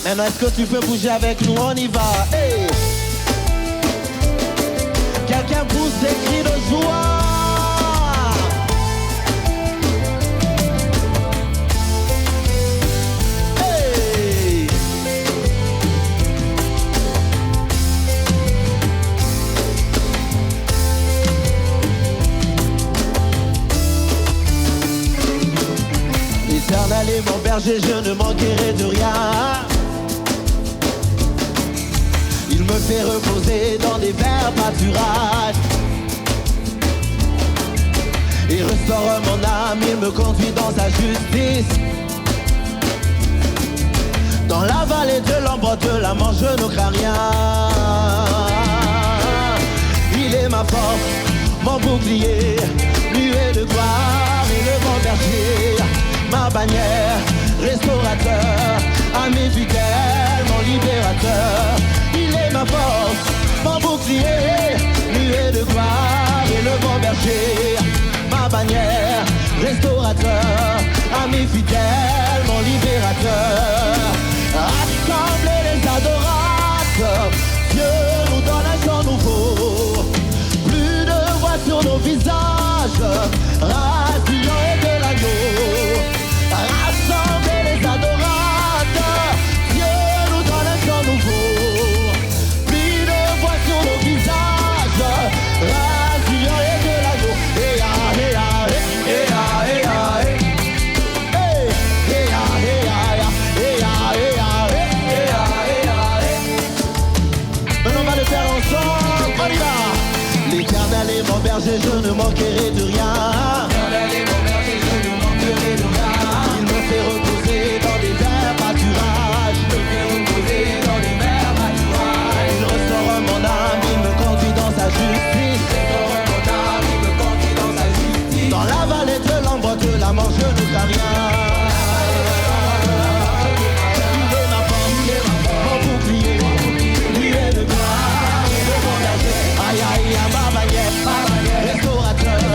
Maintenant, est-ce que tu peux bouger avec nous? On y va. Hey. Quelqu'un pousse des cris de joie. Hey. L'Éternel est mon berger, je ne manquerai de rien. Il me fait reposer dans des verts pâturages. Il restaure mon âme, il me conduit dans sa justice. Dans la vallée de l'ombre de la mort, je ne crains rien. Il est ma force, mon bouclier, nuée de gloire et le bon berger. Ma bannière, restaurateur, ami fidèle, mon libérateur. Il est ma force, mon bouclier, nuée de gloire et le bon berger. Ma bannière, restaurateur, ami fidèle, mon libérateur. Rassemblez les adorateurs, Dieu nous donne un chant nouveau. Plus de voix sur nos visages, rassurant et de l'agneau. Rassemblez les adorateurs, Dieu nous donne un chant nouveau. Plus de voix sur nos visages, rassurant et de l'agneau. Hey, ah, hey, ah, hey, hey, ah, hey, ah, hey. Hey, hey, ah, hey, ah, hey, ah, hey, ah, hey, hey, ah, hey, ah, hey. Maintenant on va le faire ensemble, on y va. L'Éternel est mon berger, je ne manquerai de rien. L'Éternel est mon berger, je ne manquerai de rien. Il me fait reposer dans des verts pâturages. Il me fait reposer dans des verts pâturages. Il restaure mon âme, il me conduit dans sa justice. Il restaure mon âme, il me conduit dans sa justice. Dans la vallée de l'ombre de la mort, je ne crains rien. Il est ma force, mon bouclier, nuée de gloire et de bon berger. Aïe aïe, à ma bannière, restaurateur,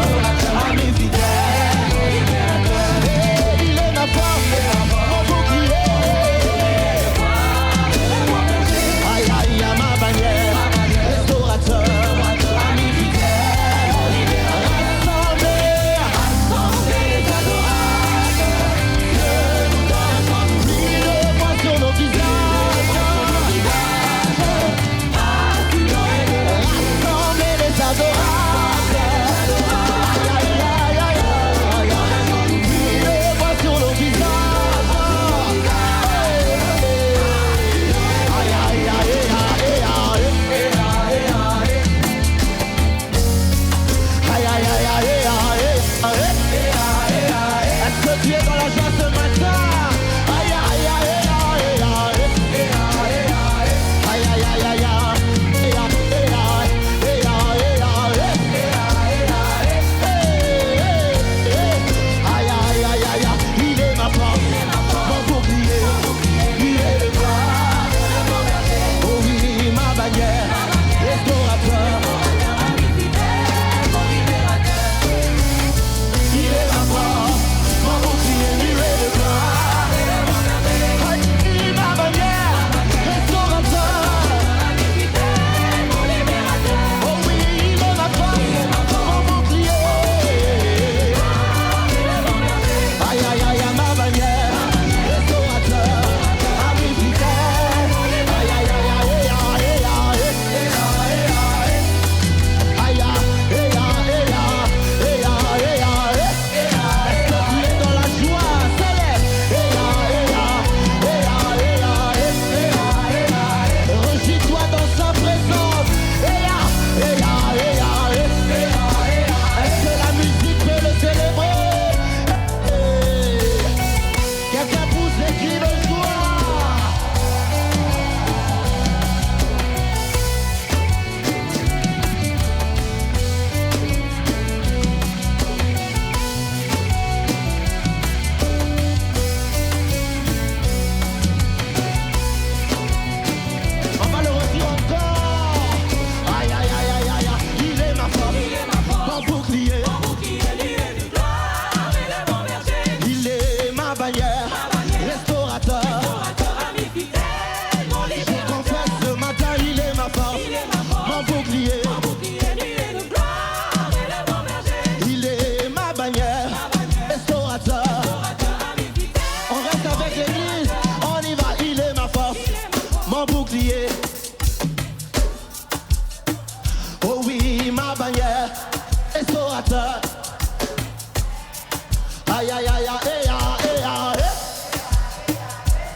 Aïe aïe aïe aïe aïe aïe.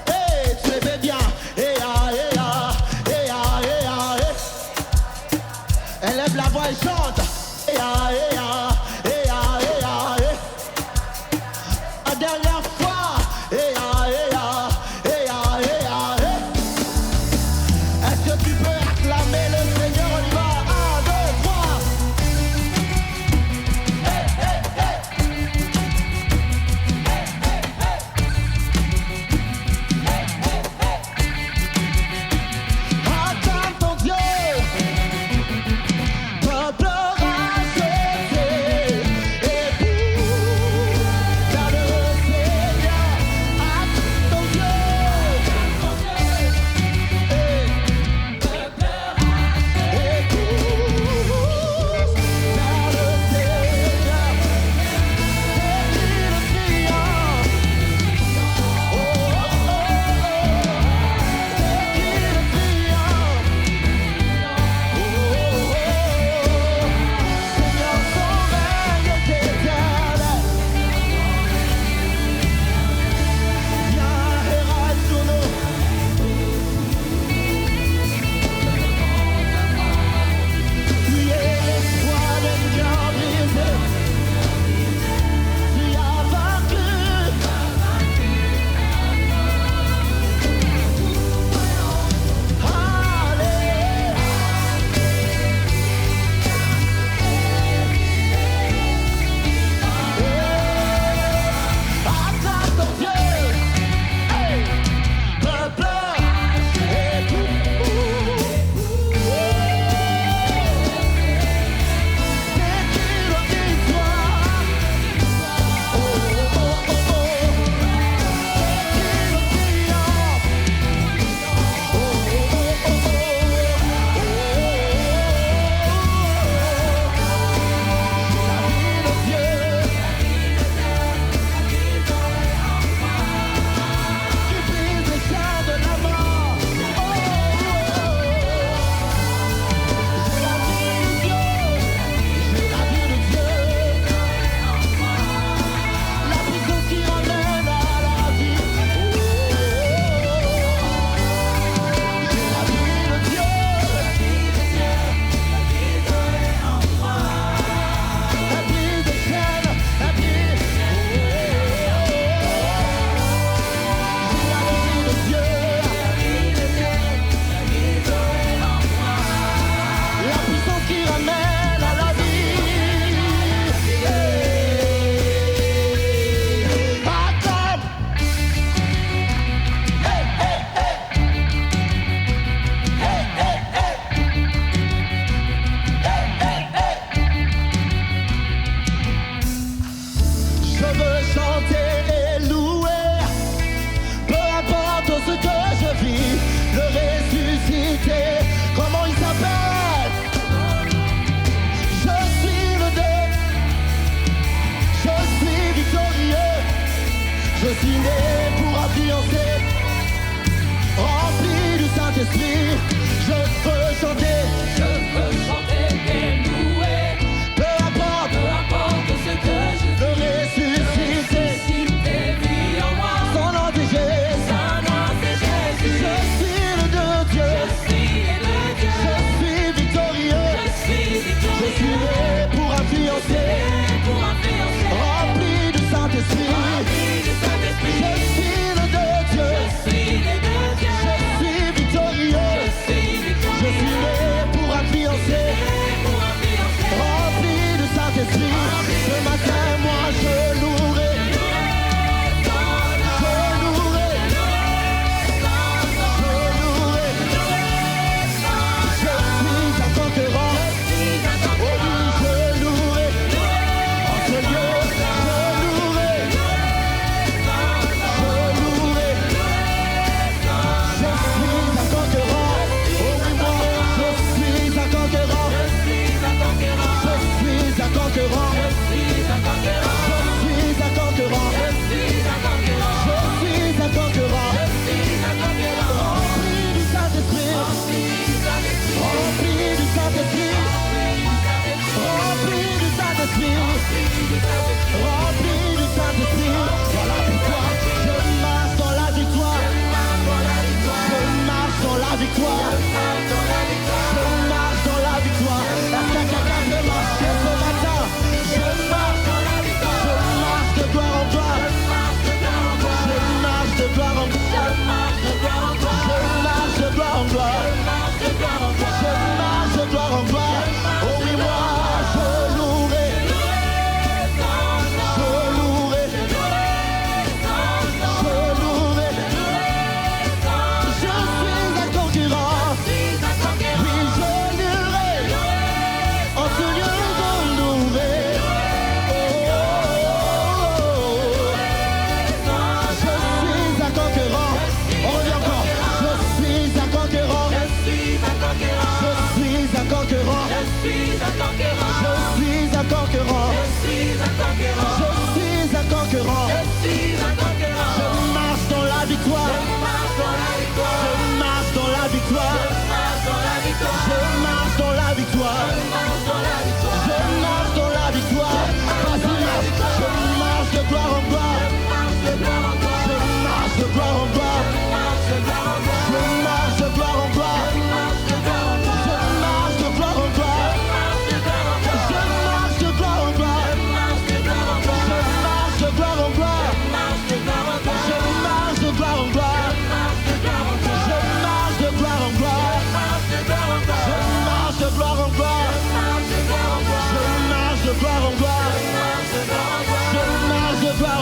Hey, tu le fais bien. Hey aïe aïe aïe aïe. Elle lève la voix et chante. Hey aïe aïe aïe aïe. La dernière fois. Hey aïe aïe aïe aïe. Est-ce que tu peux acclamer le Seigneur? On y va. 1, 2, 3. Hey, hey, hey. Acclame ton Dieu. Peuple racheté. Et pour vers le Seigneur. Acclame ton Dieu. Hey. Et tous vers le Seigneur, c'est lui le triomphe. Oh, oh, oh, oh, c'est lui le triomphe. Oh, oh, oh, Seigneur, ton règne est éternel. Viens et règne sur nous. Tu es l'espoir des cœurs brisés. Tu as vaincu. Allez. Acclame ton Dieu. Hey. Peuple et tout. C'est qui le victoire? Oh, oh, oh, oh. C'est qui le triomphe? Oh, oh, oh, oh, La vie de Dieu qui brise les chaînes de la mort. Oh, oh, oh. J'ai la vie de Dieu. J'ai la vie de Dieu. La puissance qui ramène à la vie. Oh, j'ai la vie de Dieu. La brise des chaînes, la brise. J'ai la vie de Dieu. La puissance qui ramène à la vie. Acclame. Hey, hey, hey. Hey, hey, hey. Hey, hey, hey. Je veux chanter et louer, peu importe ce que je vis, le ressuscité, comment il s'appelle? Je suis le deux, je suis victorieux, je suis né pour influencer, rempli du Saint-Esprit, je veux chanter, et louer, peu importe, peu importe ce que je le ressuscité, vis, tes vies en moi, son nom est Jésus, ton nom c'est je Jésus. suis le de Dieu, Je suis le Dieu, je suis victorieux. je suis Je suis victorieux, né pour influencer, pour influencer, rempli du Saint-Esprit. rempli du Je Saint-Esprit. suis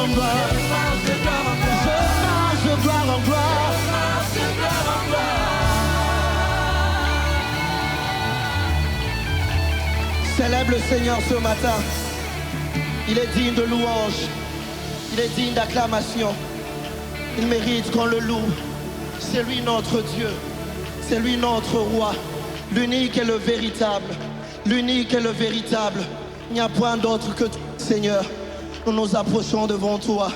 en gloire. Je marche de gloire en gloire. Je marche de gloire en gloire. Je marche de gloire en gloire. Célèbre le Seigneur ce matin. Il est digne de louange. Il est digne d'acclamation. Il mérite qu'on le loue. C'est lui notre Dieu. C'est lui notre roi. L'unique et le véritable. L'unique et le véritable. Il n'y a point d'autre que toi, Seigneur. Nous nous approchons devant toi.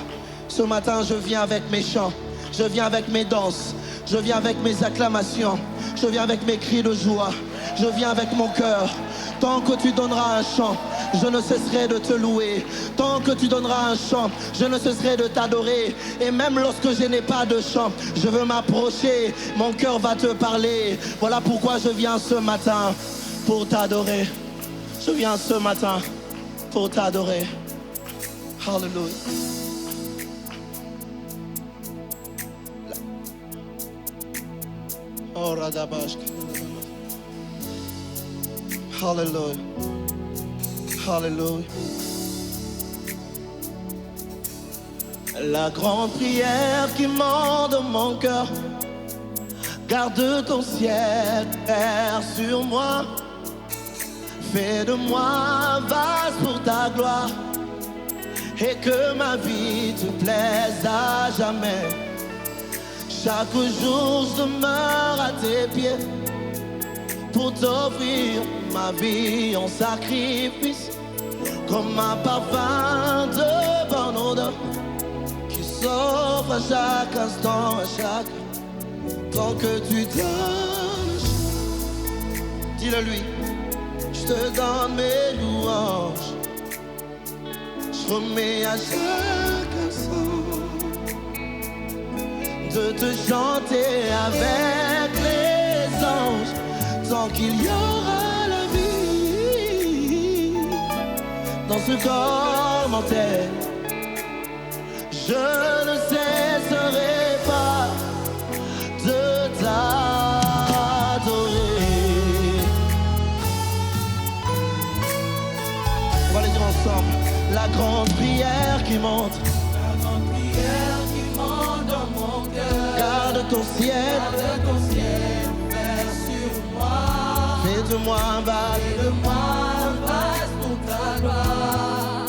Ce matin, je viens avec mes chants. Je viens avec mes danses. Je viens avec mes acclamations. Je viens avec mes cris de joie. Je viens avec mon cœur. Tant que tu donneras un chant, je ne cesserai de te louer. Tant que tu donneras un chant, je ne cesserai de t'adorer. Et même lorsque je n'ai pas de chant, je veux m'approcher. Mon cœur va te parler. Voilà pourquoi je viens ce matin pour t'adorer. Je viens ce matin pour t'adorer. Hallelujah. Oh, Radabash. Hallelujah. Hallelujah. La grande prière qui monte dans mon cœur. Garde ton ciel, Père, sur moi. Fais de moi un vase pour ta gloire. Et que ma vie te plaise à jamais. Chaque jour je demeure à tes pieds pour t'offrir ma vie en sacrifice, comme un parfum de bonne odeur qui s'offre à chaque instant, à chaque temps que tu donnes. Dis-le lui, je te donne mes louanges. Je remets à chaque instant de te chanter avec les anges, tant qu'il y aura la vie dans ce corps mortel. Je ne cesserai pas de t'adorer. On va les dire ensemble. La grande prière qui monte. La grande prière qui monte dans mon cœur. Garde ton ciel. Garde ton ciel, Père, sur moi. Fais de moi un vase. Fais de moi un vase pour ta gloire.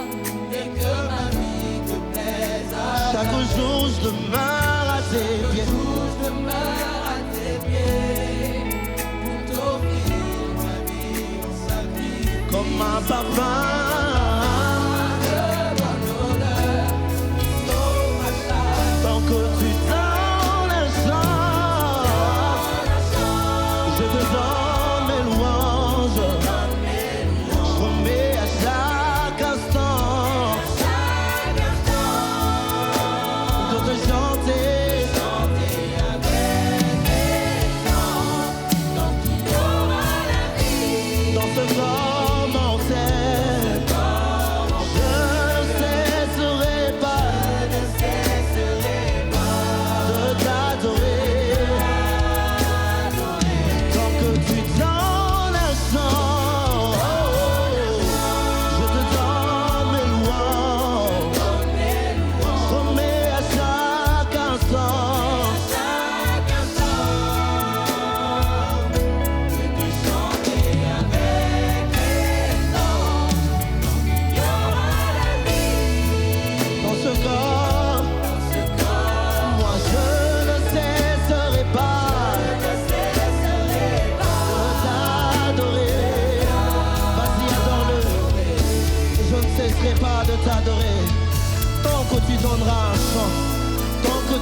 Et que ma vie te plaise à chaque jour je demeure à tes pieds. Chaque jour je demeure à tes pieds. Pour t'offrir ma vie en sacrifice. Comme un parfum.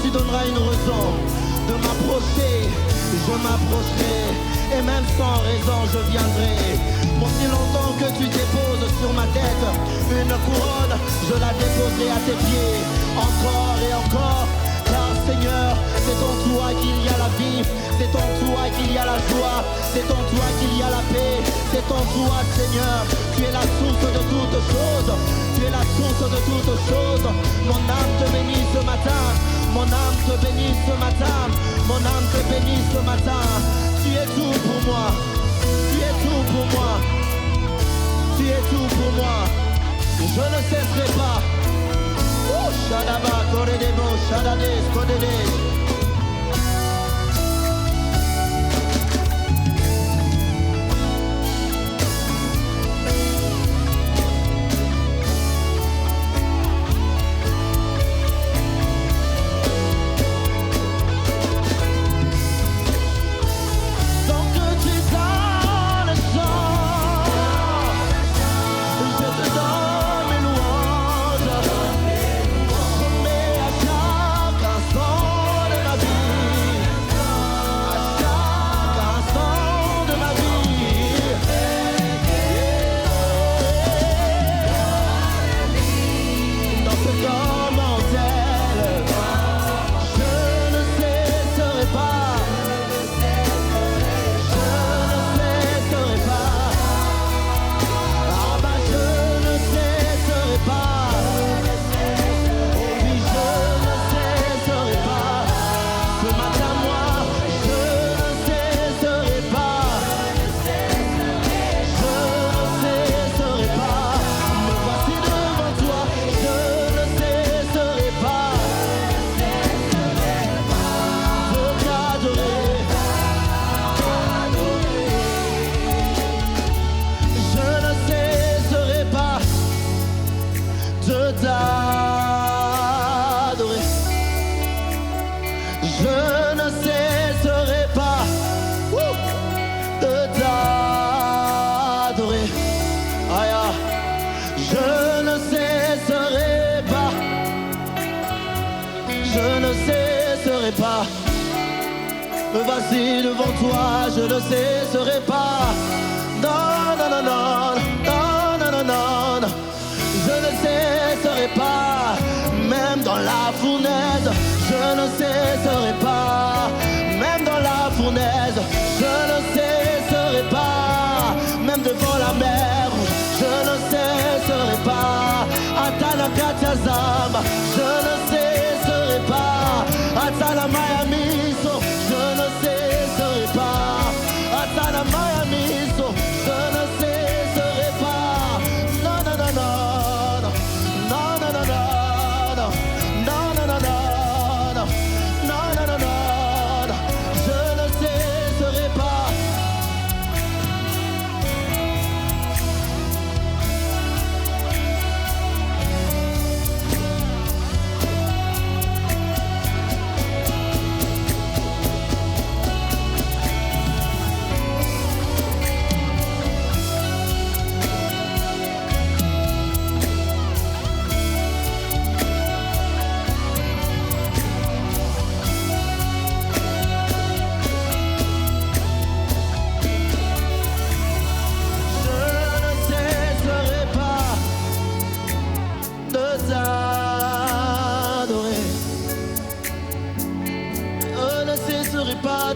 Tu donneras une raison de m'approcher, je m'approcherai, et même sans raison je viendrai. Aussi longtemps que tu déposes sur ma tête une couronne, je la déposerai à tes pieds, encore et encore. Car Seigneur, c'est en toi qu'il y a la vie, c'est en toi qu'il y a la joie, c'est en toi qu'il y a la paix, c'est en toi Seigneur, tu es la source de toutes choses, tu es la source de toutes choses. Mon âme te bénit ce matin, mon âme te bénit ce matin, mon âme te bénit ce matin. Tu es tout pour moi, tu es tout pour moi, tu es tout pour moi. Je ne cesserai pas. Shadaba, Koredebo, Shadades, Kodedes. Me voici devant toi, je ne cesserai pas. Non, non, non, non, non, non, non, non, non. Je ne cesserai pas, même dans la fournaise, je ne cesserai pas. Même dans la fournaise, je ne cesserai pas. Même devant la mer, je ne cesserai pas. Atala Katiazam, je ne cesserai pas. Atala Miami, je ne cesserai pas. Atala Miami, je ne cesserai pas. Non, non, non, non, non, non, non, non, non, non, non, non, non, non, non, non, non, je ne cesserai pas.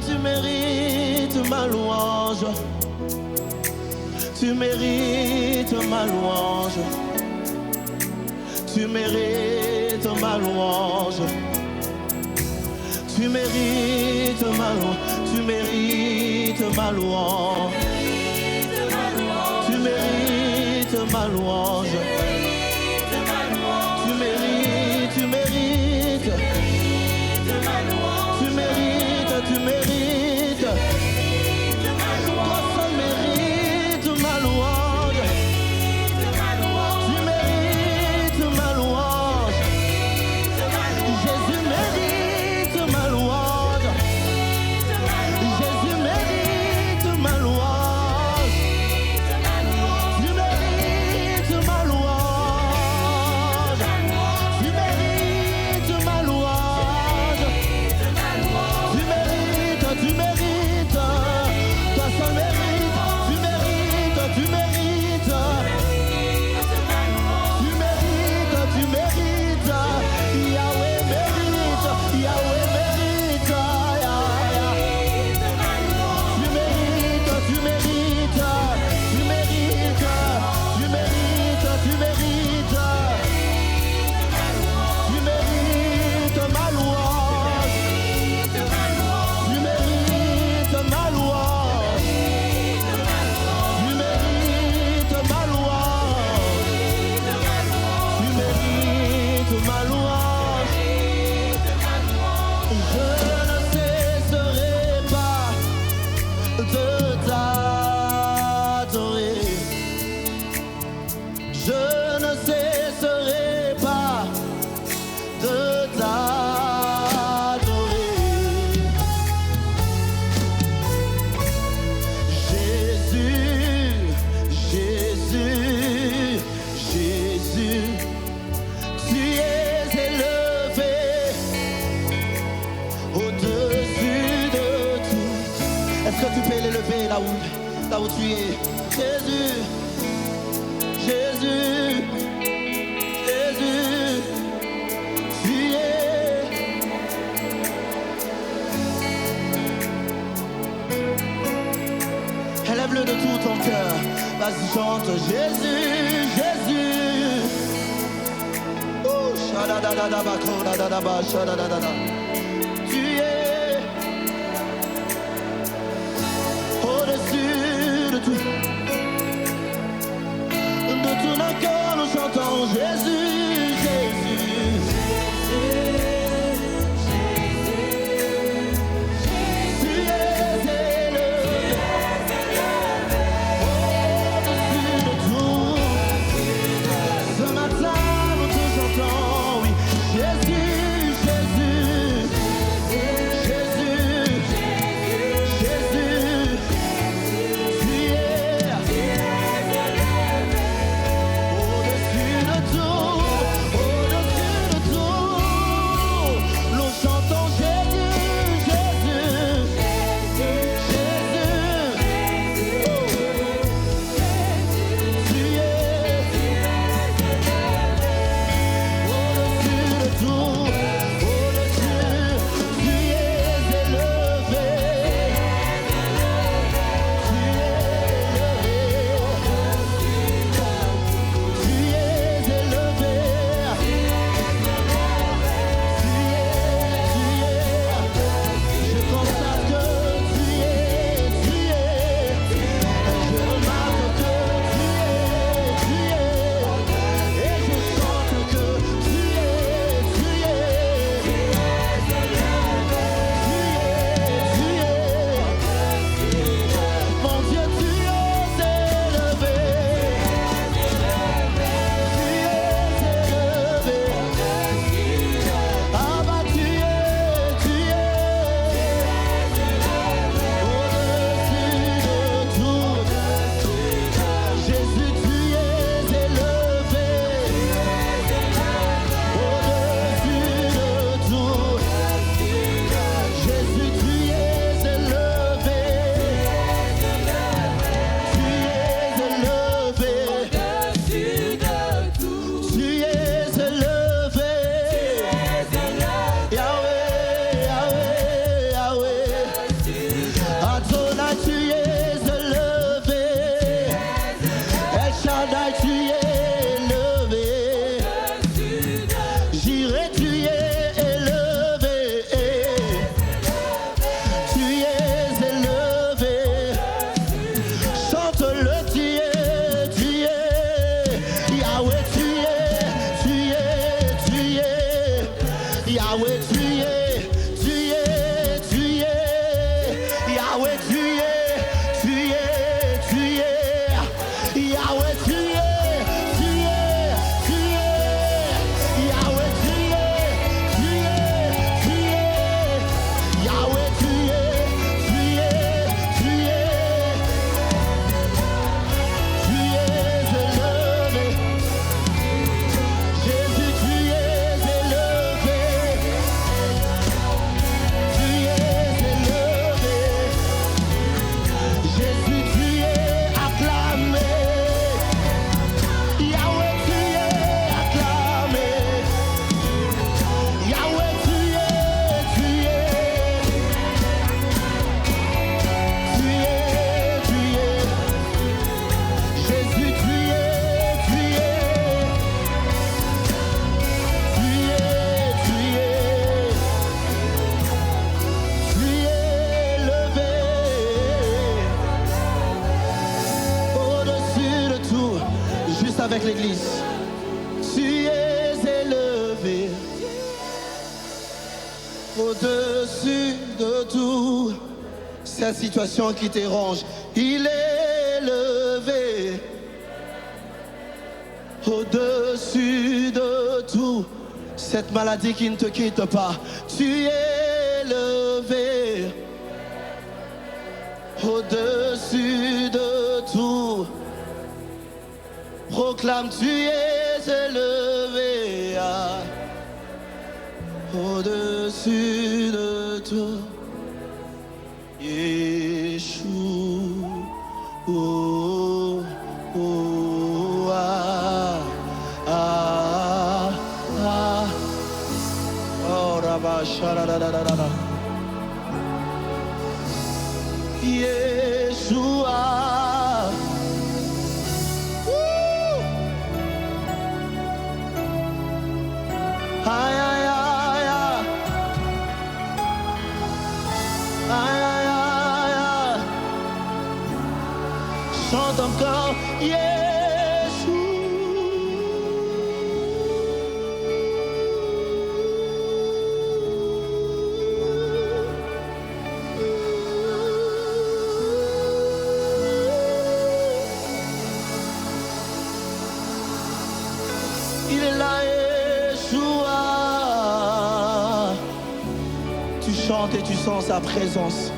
Tu mérites ma louange. Tu mérites ma louange. Tu mérites ma louange. Tu mérites ma louange. Tu mérites ma louange. Tu mérites ma louange. Tu mérites, tu mérites. Tu mérites, tu mérites. Toi seul mérites ma louange. Tu mérites ma louange. Jésus mérite ma louange. Jésus mérite ma louange. Tu mérites ma louange. là où tu es. Jésus, Jésus, Jésus, tu es. Élève-le de tout ton cœur. Vas-y, chante Jésus, Jésus. Oh, shadadadaba, kodadadaba, shadadadada. Tu es au-dessus de tout. De tout notre cœur, nous chantons Jésus, Jésus. Tu es élevé au-dessus de tout. Ce matin, nous te chantons, oui. Jésus, Jésus, Jésus, Jésus, tu es au-dessus de tout, au-dessus de tout. Nous chantons Jésus, Jésus, Jésus, tu es au-dessus de tout, au-dessus, tu es élevé, tu es élevé, je constate que tu es, je remarque que tu es, et je chante que tu es, mon Dieu, tu es élevé, ah bah tu es au-dessus de tout. Jésus, tu es élevé au-dessus de tout. Jésus, tu es élevé, tu es élevé, tu es élevé, Yahweh, Yahweh, Yahweh. Adonai, tu es élevé, El Shaddai, tu es élevé, Jireh, tu es élevé, tu es élevé, chante-le, tu es, Yahweh, tu es, Yahweh, tu es, Yahweh, tu es, Yahweh, tu es, Yahweh, tu es, Yahweh, tu es élevé, Jésus, tu es élevé, Jésus, tu es acclamé, Yahweh, tu es acclamé, Yahweh, tu es, Jésus, tu es élevé au-dessus de tout, juste avec l'église. Tu es élevé au-dessus de tout. Cette situation qui t'érange, il est élevé au-dessus de tout. Cette maladie qui ne te quitte pas, tu es élevé au-dessus de tout. Proclame, tu es élevé au-dessus de tout. Yeshua. Shalaba, shaladadadada. Yeshua. Woo! Aïe, aïe, aïe, aïe. Aïe, aïe, aïe, aïe. Chante encore, il est là, Yeshua. Tu chantes et tu sens sa présence.